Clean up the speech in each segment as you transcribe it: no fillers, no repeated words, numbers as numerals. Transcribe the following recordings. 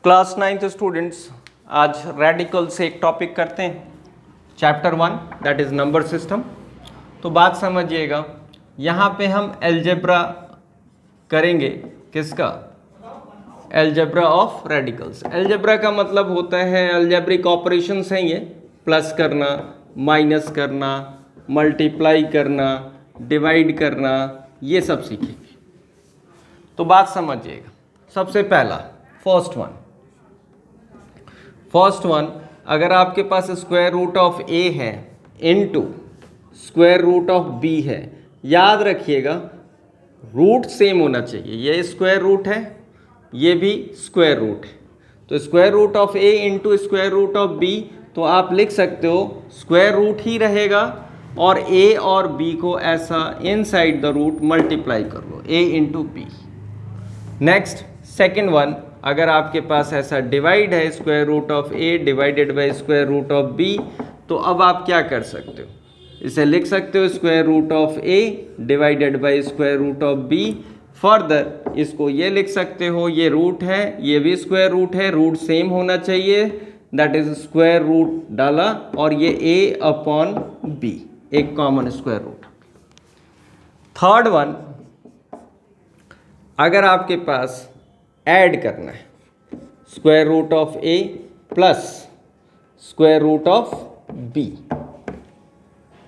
Class 9th students, आज radical से एक टॉपिक करते हैं, chapter 1 that is number system. तो बात समझिएगा, यहाँ पे हम अलजेब्रा करेंगे। किसका? Algebra of radicals. अलजेब्रा का मतलब होता है अलजेब्रिक ऑपरेशंस हैं ये, प्लस करना, माइनस करना, मल्टीप्लाई करना, डिवाइड करना, ये सब सीखेंगे। तो बात समझिएगा, सबसे पहला फर्स्ट वन, अगर आपके पास स्क्वायर रूट ऑफ ए है into square root of B है, याद रखिएगा रूट सेम होना चाहिए। ये स्क्वायर रूट है, ये भी स्क्वायर रूट है, तो square root of A into square root of B, तो आप लिख सकते हो स्क्वायर रूट ही रहेगा और ए और बी को ऐसा इनसाइड द रूट मल्टीप्लाई कर लो, A into B. Next second one, अगर आपके पास ऐसा डिवाइड है square root of A divided by square root of B, तो अब आप क्या कर सकते हो, इसे लिख सकते हो square root of A divided by square root of B. Further इसको ये लिख सकते हो, ये रूट है, ये भी स्क्वायर रूट है, रूट सेम होना चाहिए, दैट इज स्क्वायर रूट डाला और ये ए अपॉन बी, एक common square root. Third one, अगर आपके पास ऐड करना है square root of A plus square root of B,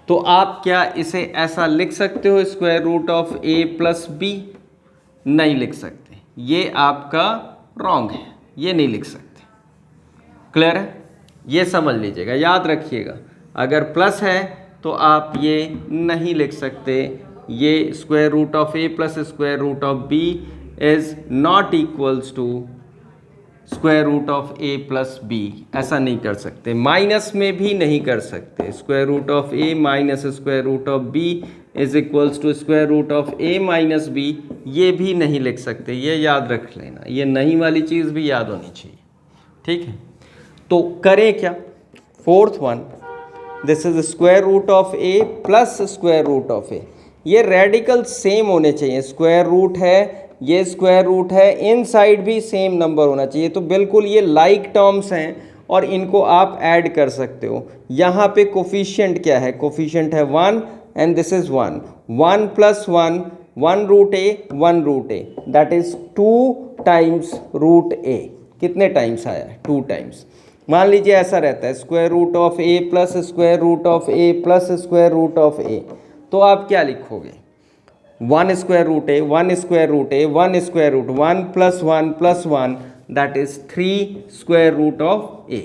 तो आप क्या इसे ऐसा लिख सकते हो square root of A plus b? नहीं लिख सकते, ये आपका रॉन्ग है, ये नहीं लिख सकते। क्लियर है? ये समझ लीजिएगा, याद रखिएगा, अगर प्लस है तो आप ये नहीं लिख सकते, ये square root of A plus square root of b is not equals to square root of A plus b, ऐसा नहीं कर सकते। माइनस में भी नहीं कर सकते, square root of A minus square root of b is equals to square root of A minus b, ये भी नहीं लिख सकते, ये याद रख लेना, ये नहीं वाली चीज़ भी याद होनी चाहिए। ठीक है, तो करें क्या? Fourth one, this is square root of A plus square root of ए, ये रेडिकल सेम होने चाहिए, स्क्वायर रूट है, ये स्क्वायर रूट है, इनसाइड भी सेम नंबर होना चाहिए, तो बिल्कुल ये लाइक टर्म्स हैं और इनको आप ऐड कर सकते हो। यहाँ पे कोफिशिएंट क्या है? कोफिशिएंट है 1 and this is 1, 1 plus 1, 1 root A, 1 root A, that is 2 times root A. कितने टाइम्स आया है? 2 टाइम्स। मान लीजिए ऐसा रहता है square root of A plus square root of A plus square root of ए, तो आप क्या लिखोगे? 1 square root A, 1 square root A, 1 square root, 1 plus 1 that is 3 square root of A.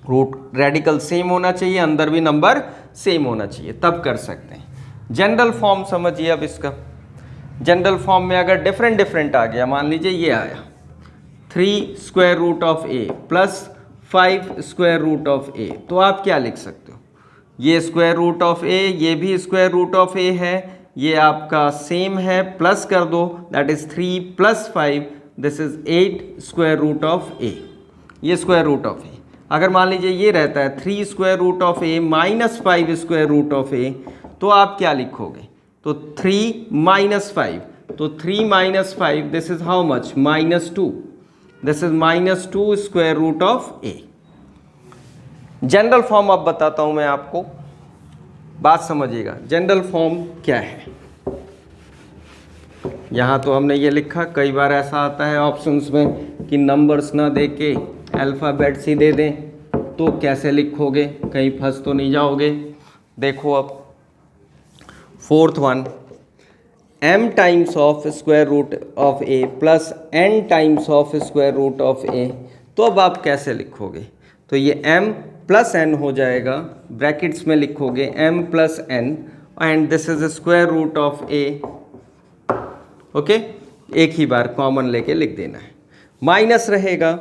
Root radical same होना चाहिए, अंदर भी number same होना चाहिए, तब कर सकते हैं। जनरल फॉर्म समझिए अब इसका। जनरल फॉर्म में अगर डिफरेंट आ गया, मान लीजिए ये आया 3 square root of A plus 5 square root of ए, तो आप क्या लिख सकते हो? ये स्क्वायर रूट ऑफ ए, ये भी स्क्वायर रूट ऑफ ए है, ये आपका सेम है, प्लस कर दो, that is 3 plus 5, this is 8 square root of ए, ये स्क्वायर रूट ऑफ ए। अगर मान लीजिए ये रहता है 3 square root of A minus 5 square root of ए, तो आप क्या लिखोगे? तो 3 माइनस 5, तो 3 minus 5, this is how much? -2, this is -2 square root of a. General form अब बताता हूं मैं आपको, बात समझिएगा। जनरल फॉर्म क्या है? यहाँ तो हमने ये लिखा, कई बार ऐसा आता है ऑप्शंस में कि नंबर्स ना दे के अल्फ़ाबेट्स ही दे दें, तो कैसे लिखोगे? कहीं फंस तो नहीं जाओगे? देखो अब fourth one, m times of square root of A plus n times of square root of ए, तो अब आप कैसे लिखोगे? तो ये m प्लस n हो जाएगा, ब्रैकेट्स में लिखोगे m plus n and this is square root of a. Okay, एक ही बार कॉमन लेके लिख देना है। माइनस रहेगा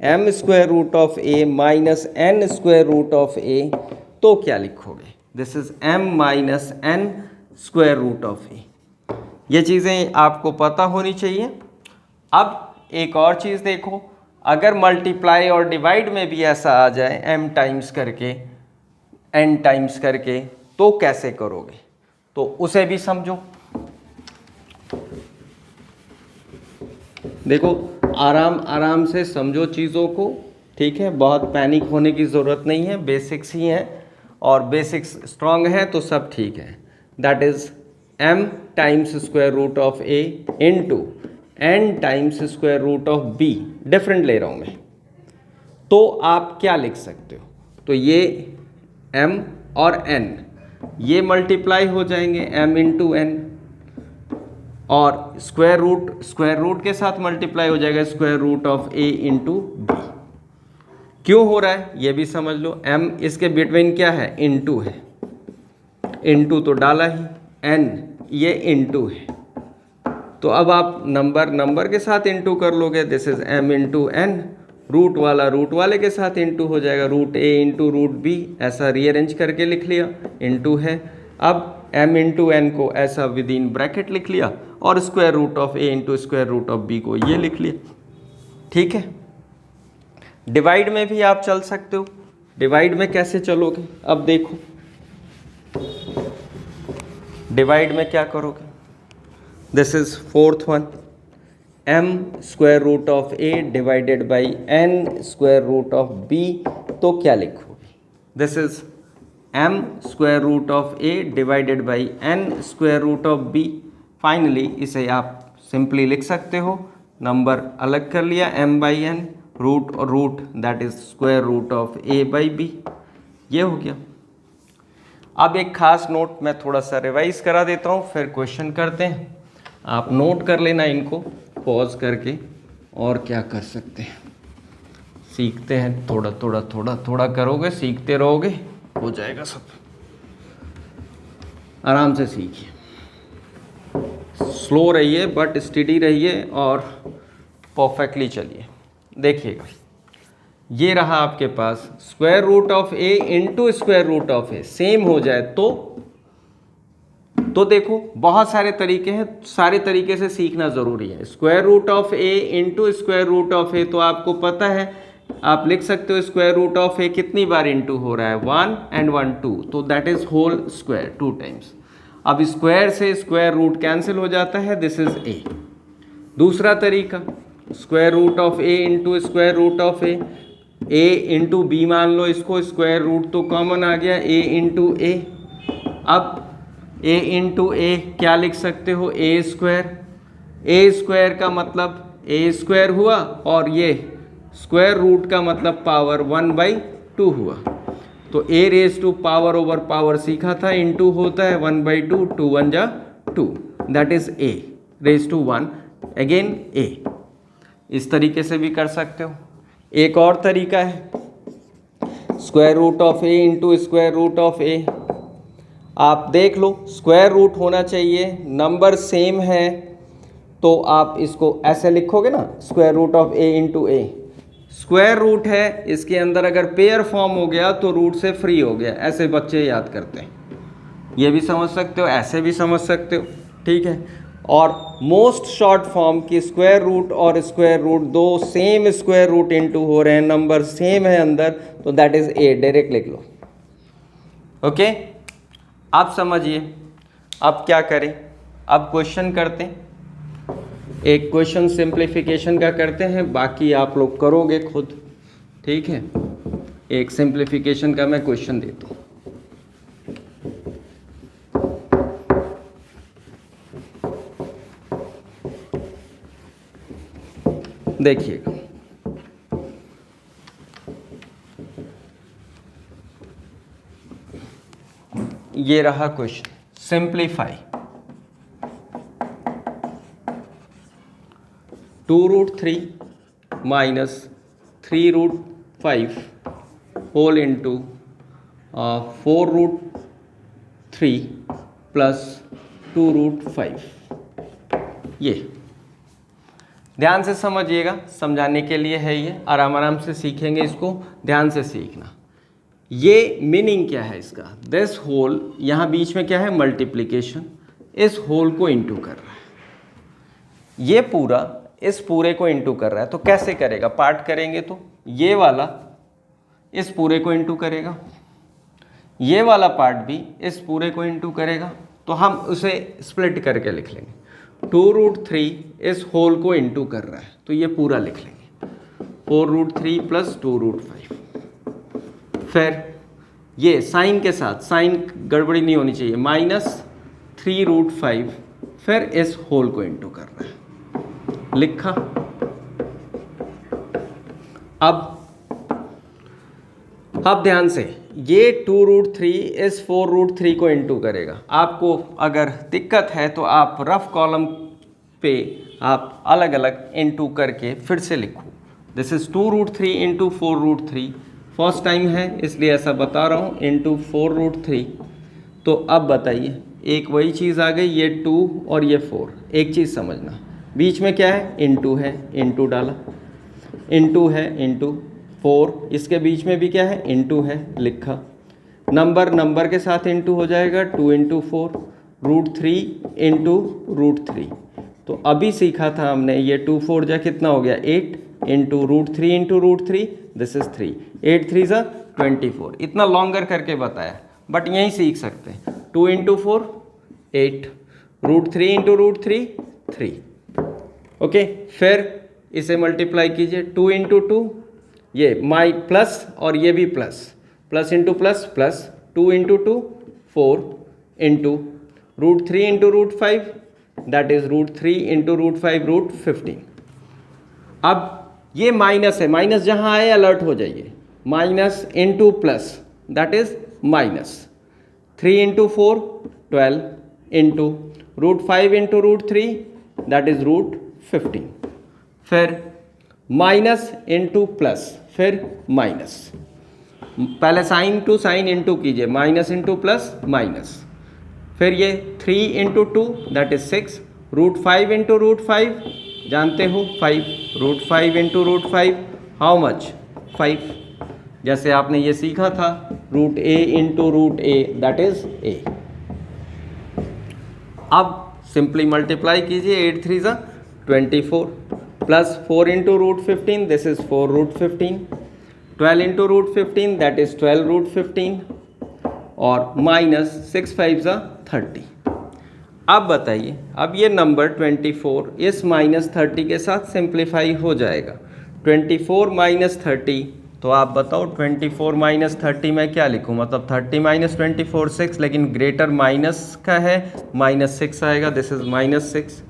m square root of A minus n square root of ए, तो क्या लिखोगे? This is m minus n square root of ए। ये चीज़ें आपको पता होनी चाहिए। अब एक और चीज़ देखो, अगर मल्टीप्लाई और डिवाइड में भी ऐसा आ जाए m टाइम्स करके n टाइम्स करके, तो कैसे करोगे? तो उसे भी समझो। देखो आराम आराम से समझो चीज़ों को, ठीक है, बहुत पैनिक होने की ज़रूरत नहीं है, बेसिक्स ही हैं और बेसिक्स स्ट्रॉन्ग है तो सब ठीक है। That is m times square root of a into n times square root of b, different ले रहा हूँ मैं, तो आप क्या लिख सकते हो, तो ये m और n ये मल्टीप्लाई हो जाएंगे m इंटू n, और स्क्वायर रूट के साथ मल्टीप्लाई हो जाएगा square root of a into b. क्यों हो रहा है ये भी समझ लो, m इसके बिटवीन क्या है, इंटू है, इंटू तो डाला ही, n ये इंटू है, तो अब आप नंबर के साथ इंटू कर लोगे, this is m into n, root वाले के साथ इंटू हो जाएगा, root a into root b, ऐसा रीअरेंज करके लिख लिया, इंटू है। अब m इंटू n को ऐसा विद इन ब्रैकेट लिख लिया और square root of a into square root of b को ये लिख लिया, ठीक है। डिवाइड में भी आप चल सकते हो, डिवाइड में कैसे चलोगे, अब देखो डिवाइड में क्या करोगे, this is fourth one, m square root of a divided by n square root of b, तो क्या लिखोगे, this is m square root of a divided by n square root of b। Finally इसे आप simply लिख सकते हो, number अलग कर लिया m बाई n, रूट और root that is square root of a by b, ये हो गया। अब एक खास नोट मैं थोड़ा सा रिवाइज करा देता हूँ, फिर क्वेश्चन करते हैं, आप नोट कर लेना इनको पॉज करके, और क्या कर सकते हैं, सीखते हैं, थोड़ा करोगे, सीखते रहोगे, हो जाएगा सब, आराम से सीखिए, स्लो रहिए बट स्टडी रहिए और परफेक्टली चलिए। देखिएगा ये रहा आपके पास square root of a into square root of a, same हो जाए तो देखो बहुत सारे तरीके हैं, सारे तरीके से सीखना ज़रूरी है। Square root of a into square root of a, तो आपको पता है, आप लिख सकते हो स्क्वायर रूट ऑफ a कितनी बार इंटू हो रहा है, 1 and 1 2, तो that is whole square 2 times. अब स्क्वायर से स्क्वायर रूट कैंसिल हो जाता है, दिस इज a। दूसरा तरीका square root of a into square root of a into b मान लो इसको, स्क्वायर रूट तो कॉमन आ गया, a इंटू a। अब a इंटू a क्या लिख सकते हो, a स्क्वायर का मतलब a स्क्वायर हुआ, और ये स्क्वायर रूट का मतलब पावर 1/2 हुआ, तो a raise to power over power सीखा था, इंटू होता है 1/2, 2 1 जा 2, that is a raise to 1, again a। इस तरीके से भी कर सकते हो। एक और तरीका है square root of a into square root of a, आप देख लो स्क्वायर रूट होना चाहिए, नंबर सेम है, तो आप इसको ऐसे लिखोगे ना, square root of a into a, square root है, इसके अंदर अगर पेयर फॉर्म हो गया तो रूट से फ्री हो गया, ऐसे बच्चे याद करते हैं, ये भी समझ सकते हो, ऐसे भी समझ सकते हो, ठीक है। और मोस्ट शॉर्ट फॉर्म की स्क्वायर रूट और स्क्वायर रूट दो सेम स्क्वायर रूट इंटू हो रहे हैं, नंबर सेम है अंदर, तो दैट इज a, डायरेक्ट लिख लो, ओके। आप समझिए अब क्या करें, अब क्वेश्चन करते हैं, एक क्वेश्चन सिंप्लीफिकेशन का करते हैं, बाकी आप लोग करोगे खुद, ठीक है। एक सिंप्लीफिकेशन का मैं क्वेश्चन देता हूँ, देखिएगा ये रहा question, simplify 2√3 minus 3√5 whole into 4√3 plus 2√5, ये ध्यान से समझिएगा, समझाने के लिए है ये, आराम से सीखेंगे इसको, ध्यान से सीखना। ये मीनिंग क्या है इसका, दिस होल, यहाँ बीच में क्या है, मल्टीप्लिकेशन, इस होल को इंटू कर रहा है, ये पूरा इस पूरे को इंटू कर रहा है, तो कैसे करेगा, पार्ट करेंगे तो ये वाला इस पूरे को इंटू करेगा, ये वाला पार्ट भी इस पूरे को इंटू करेगा, तो हम उसे स्प्लिट करके लिख लेंगे, 2√3 इस होल को इनटू कर रहा है, तो ये पूरा लिख लेंगे 4√3 प्लस 2√5। फिर ये साइन के साथ, साइन गड़बड़ी नहीं होनी चाहिए, -3√5, फिर इस होल को इनटू कर रहा है, लिखा। अब ध्यान से, ये 2√3 इस 4√3 को इनटू करेगा। आपको अगर दिक्कत है तो आप रफ कॉलम पे आप अलग अलग इनटू करके फिर से लिखो। This is 2√3 into 4√3, first time है इसलिए ऐसा बता रहा हूँ, इंटू 4√3। तो अब बताइए, एक वही चीज़ आ गई, ये 2 और ये 4। एक चीज़ समझना, बीच में क्या है, इंटू है, इंटू डाला, इंटू है, इंटू 4, इसके बीच में भी क्या है, इंटू है, लिखा। नंबर के साथ इंटू हो जाएगा, 2 इंटू 4, √3 इंटू √3। तो अभी सीखा था हमने, ये 2 4 जा कितना हो गया, 8 इंटू √3 इंटू √3, दिस इज 3, 8 3 ज़ा 24। इतना लॉन्गर करके बताया, बट यहीं सीख सकते हैं। 2 इंटू 4 8, √3 इंटू √3 3। ओके, फिर इसे मल्टीप्लाई कीजिए, 2 इंटू 2, ये माई प्लस और ये भी plus, plus into plus plus, 2 into 2 4 into √3 into √5, that is √3 into √5 √15। अब ये माइनस है, माइनस जहाँ आए अलर्ट हो जाइए, minus into plus, that is minus 3 into 4 12 into √5 into √3, that is √15। फिर माइनस इंटू प्लस, फिर माइनस, पहले साइन टू साइन इंटू कीजिए, माइनस इंटू प्लस माइनस, फिर ये 3 इंटू 2 दैट इज 6, √5 इंटू √5 जानते हो 5, √5 इंटू √5 हाउ मच 5। जैसे आपने ये सीखा था, √a into √a that is a। अब सिंपली मल्टीप्लाई कीजिए, 8 3 ज़ा 24 plus 4 into √15, this is 4 √15, 12 into √15 that is 12 √15, और माइनस 6 5 ज़ा 30। अब बताइए, अब ये नंबर 24 इस -30 के साथ सिंप्लीफाई हो जाएगा, 24 माइनस 30। तो आप बताओ 24 माइनस 30 में क्या लिखूँ, मतलब 30 माइनस 24 6, लेकिन ग्रेटर माइनस का है, -6 आएगा, दिस इज -6।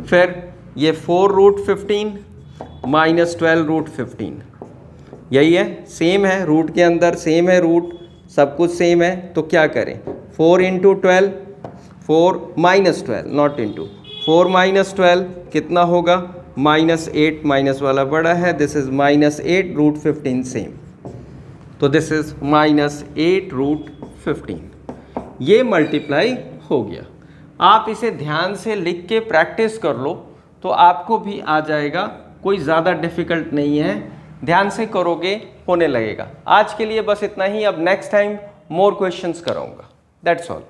फिर ये 4 √15 माइनस 12 √15, यही है, सेम है, रूट के अंदर सेम है, रूट सब कुछ सेम है, तो क्या करें, 4 into 12, 4 minus 12 not into, 4 minus 12 कितना होगा, -8, माइनस वाला बड़ा है, दिस इज -8 √15 सेम, तो दिस इज -8 √15। ये मल्टीप्लाई हो गया। आप इसे ध्यान से लिख के प्रैक्टिस कर लो तो आपको भी आ जाएगा, कोई ज़्यादा डिफिकल्ट नहीं है, ध्यान से करोगे होने लगेगा। आज के लिए बस इतना ही, अब नेक्स्ट टाइम मोर क्वेश्चंस कराऊंगा, दैट्स ऑल।